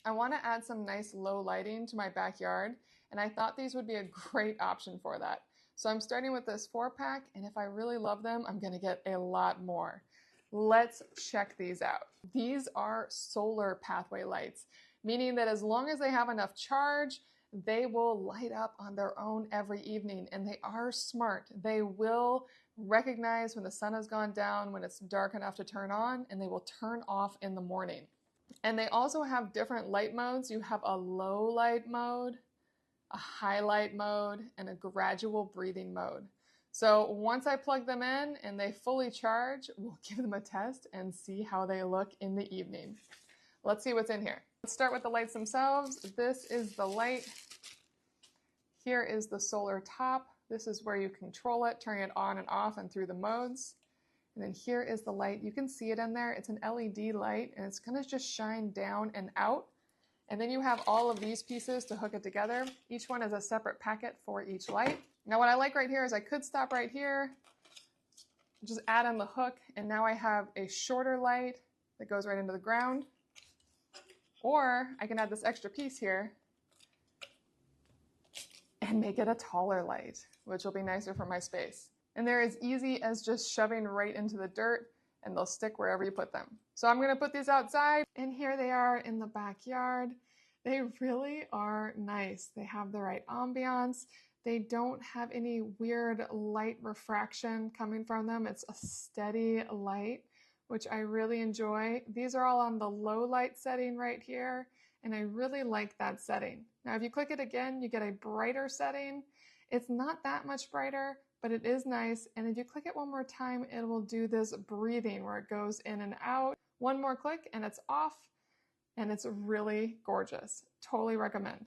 I want to add some nice low lighting to my backyard, and I thought these would be a great option for that. So I'm starting with this 4-pack, and if I really love them, I'm going to get a lot more. Let's check these out. These are solar pathway lights, meaning that as long as they have enough charge, they will light up on their own every evening, and they are smart. They will recognize when the sun has gone down, when it's dark enough to turn on, and they will turn off in the morning. And they also have different light modes. You have a low light mode, a highlight mode, and a gradual breathing mode. So once I plug them in and they fully charge, we'll give them a test and see how they look in the evening. Let's see what's in here. Let's start with the lights themselves. This is the light. Here is the solar top. This is where you control it, turning it on and off and through the modes. And then here is the light. You can see it in there. It's an LED light, and it's going to just shine down and out. And then you have all of these pieces to hook it together. Each one is a separate packet for each light. Now what I like right here is I could stop right here, just add on the hook, and now I have a shorter light that goes right into the ground. Or I can add this extra piece here and make it a taller light, which will be nicer for my space. And they're as easy as just shoving right into the dirt, and they'll stick wherever you put them. So I'm gonna put these outside, and here they are in the backyard. They really are nice. They have the right ambiance. They don't have any weird light refraction coming from them. It's a steady light, which I really enjoy. These are all on the low light setting right here, and I really like that setting. Now, if you click it again, you get a brighter setting. It's not that much brighter, but it is nice. And if you click it one more time, it will do this breathing where it goes in and out. One more click and it's off, and it's really gorgeous. Totally recommend.